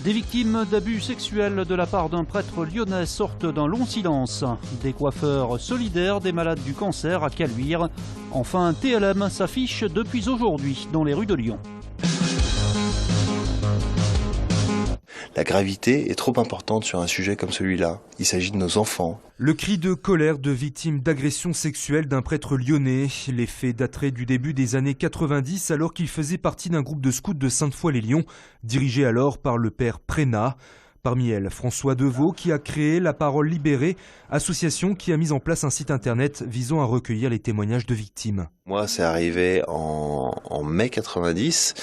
Des victimes d'abus sexuels de la part d'un prêtre lyonnais sortent d'un long silence. Des coiffeurs solidaires des malades du cancer à Caluire. Enfin, TLM s'affiche depuis aujourd'hui dans les rues de Lyon. La gravité est trop importante sur un sujet comme celui-là. Il s'agit de nos enfants. Le cri de colère de victimes d'agressions sexuelles d'un prêtre lyonnais. Les faits dateraient du début des années 90 alors qu'il faisait partie d'un groupe de scouts de Sainte-Foy-les-Lyons, dirigé alors par le père Prénat. Parmi elles, François Deveau qui a créé La Parole Libérée, association qui a mis en place un site internet visant à recueillir les témoignages de victimes. Moi, c'est arrivé en mai 90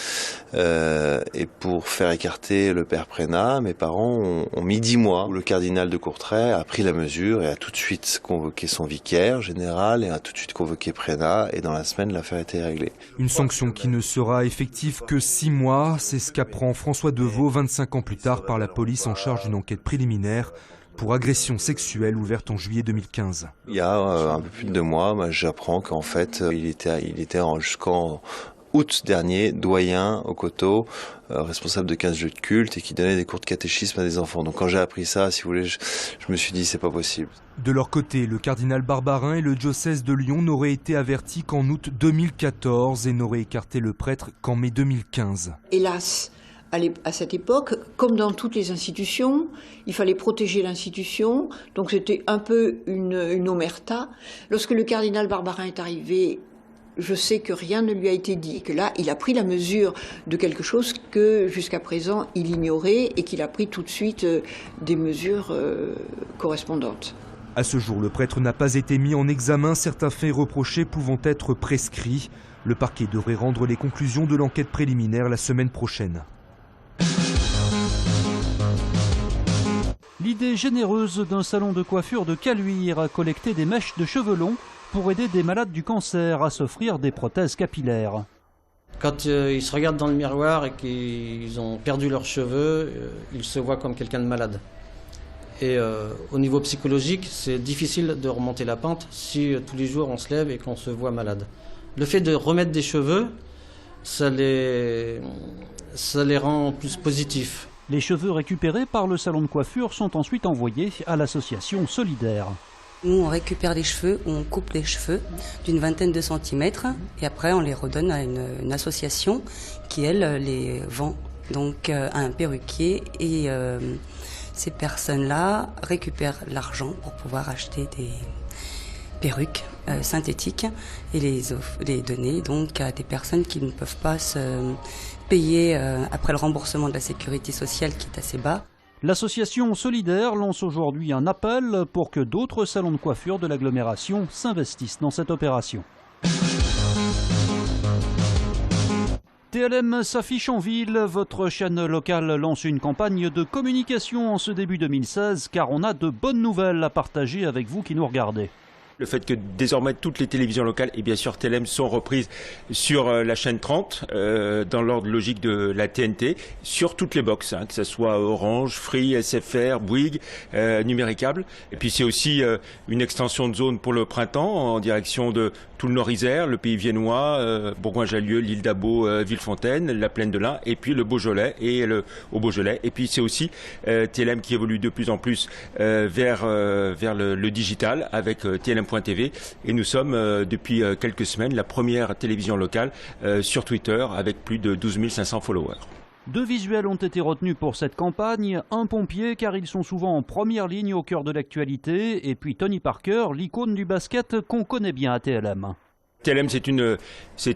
et pour faire écarter le père Prénat, mes parents ont mis 10 mois. Le cardinal de Courtrai a pris la mesure et a tout de suite convoqué son vicaire général et a tout de suite convoqué Prénat et dans la semaine, l'affaire a été réglée. Une sanction qui ne sera effective que 6 mois, c'est ce qu'apprend François Deveau 25 ans plus tard par la police en charge d'une enquête préliminaire pour agression sexuelle ouverte en juillet 2015. Il y a un peu plus de 2 mois, j'apprends qu'en fait, il était jusqu'en août dernier doyen au Coteau, responsable de 15 lieux de culte et qui donnait des cours de catéchisme à des enfants. Donc quand j'ai appris ça, si vous voulez, je me suis dit c'est pas possible. De leur côté, le cardinal Barbarin et le diocèse de Lyon n'auraient été avertis qu'en août 2014 et n'auraient écarté le prêtre qu'en mai 2015. Hélas, à cette époque, comme dans toutes les institutions, il fallait protéger l'institution, donc c'était un peu une omerta. Lorsque le cardinal Barbarin est arrivé, je sais que rien ne lui a été dit, et que là, il a pris la mesure de quelque chose que jusqu'à présent il ignorait et qu'il a pris tout de suite des mesures correspondantes. À ce jour, le prêtre n'a pas été mis en examen, certains faits reprochés pouvant être prescrits. Le parquet devrait rendre les conclusions de l'enquête préliminaire la semaine prochaine. L'idée généreuse d'un salon de coiffure de Caluire a collecté des mèches de cheveux longs pour aider des malades du cancer à s'offrir des prothèses capillaires. Quand ils se regardent dans le miroir et qu'ils ont perdu leurs cheveux, ils se voient comme quelqu'un de malade. Et au niveau psychologique, c'est difficile de remonter la pente si tous les jours on se lève et qu'on se voit malade. Le fait de remettre des cheveux, ça les rend plus positifs. Les cheveux récupérés par le salon de coiffure sont ensuite envoyés à l'association Solidaire. Nous, on récupère les cheveux, on coupe les cheveux d'une vingtaine de centimètres et après on les redonne à une association qui, elle, les vend donc à un perruquier et ces personnes-là récupèrent l'argent pour pouvoir acheter des perruques synthétiques et les donner donc à des personnes qui ne peuvent pas se payer après le remboursement de la sécurité sociale qui est assez bas. L'association Solidaire lance aujourd'hui un appel pour que d'autres salons de coiffure de l'agglomération s'investissent dans cette opération. TLM s'affiche en ville, votre chaîne locale lance une campagne de communication en ce début 2016 car on a de bonnes nouvelles à partager avec vous qui nous regardez. Le fait que désormais toutes les télévisions locales et bien sûr TLM sont reprises sur la chaîne 30 dans l'ordre logique de la TNT sur toutes les box, que ce soit Orange, Free, SFR, Bouygues, Numéricable. Et puis c'est aussi une extension de zone pour le printemps en direction de tout le Nord-Isère, le Pays Viennois, Bourgoin-Jallieu, l'île d'Abo, Villefontaine, la Plaine de l'Ain et puis le Beaujolais et le Haut-Beaujolais. Et puis c'est aussi TLM qui évolue de plus en plus vers le digital avec TLM.tv et nous sommes depuis quelques semaines la première télévision locale sur Twitter avec plus de 12 500 followers. 2 visuels ont été retenus pour cette campagne, un pompier car ils sont souvent en première ligne au cœur de l'actualité et puis Tony Parker, l'icône du basket qu'on connaît bien à TLM. TLM, c'est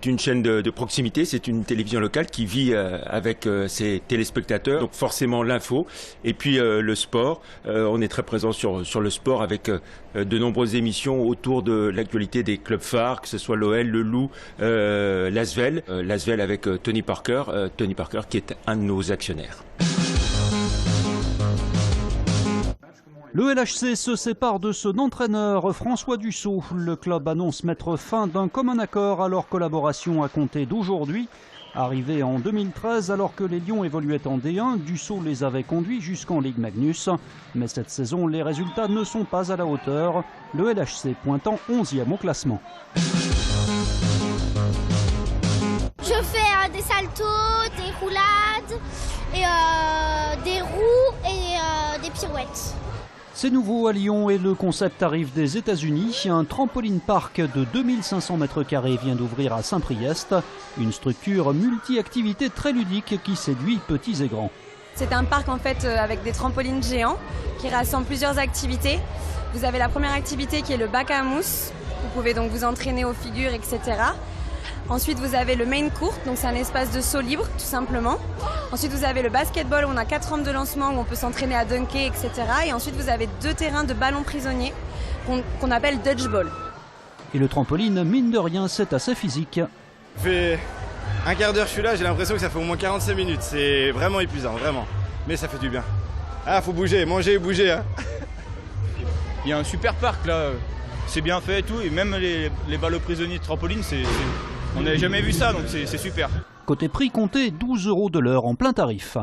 une chaîne de proximité, c'est une télévision locale qui vit avec ses téléspectateurs, donc forcément l'info, et puis le sport. On est très présent sur le sport avec de nombreuses émissions autour de l'actualité des clubs phares, que ce soit l'OL, le Loup, l'Asvel avec Tony Parker qui est un de nos actionnaires. Le LHC se sépare de son entraîneur François Dussault. Le club annonce mettre fin d'un commun accord à leur collaboration à compter d'aujourd'hui. Arrivé en 2013, alors que les Lions évoluaient en D1, Dussault les avait conduits jusqu'en Ligue Magnus. Mais cette saison, les résultats ne sont pas à la hauteur. Le LHC pointant 11e au classement. Je fais des saltos, des roulades, et des roues et des pirouettes. C'est nouveau à Lyon et le concept arrive des États-Unis. Un trampoline park de 2500 m² vient d'ouvrir à Saint-Priest. Une structure multi-activités très ludique qui séduit petits et grands. C'est un parc en fait avec des trampolines géants qui rassemblent plusieurs activités. Vous avez la première activité qui est le bac à mousse. Vous pouvez donc vous entraîner aux figures, etc. Ensuite, vous avez le main court, donc c'est un espace de saut libre, tout simplement. Ensuite, vous avez le basketball, où on a 4 rampes de lancement, où on peut s'entraîner à dunker, etc. Et ensuite, vous avez 2 terrains de ballons prisonniers, qu'on appelle dodgeball. Et le trampoline, mine de rien, c'est assez physique. Ça fait un quart d'heure que je suis là, j'ai l'impression que ça fait au moins 45 minutes. C'est vraiment épuisant, vraiment. Mais ça fait du bien. Ah, faut bouger, manger et bouger. Hein. Il y a un super parc là, c'est bien fait et tout. Et même les ballots prisonniers de trampoline, on n'avait jamais vu ça, donc c'est super. Côté prix, comptez 12 € de l'heure en plein tarif.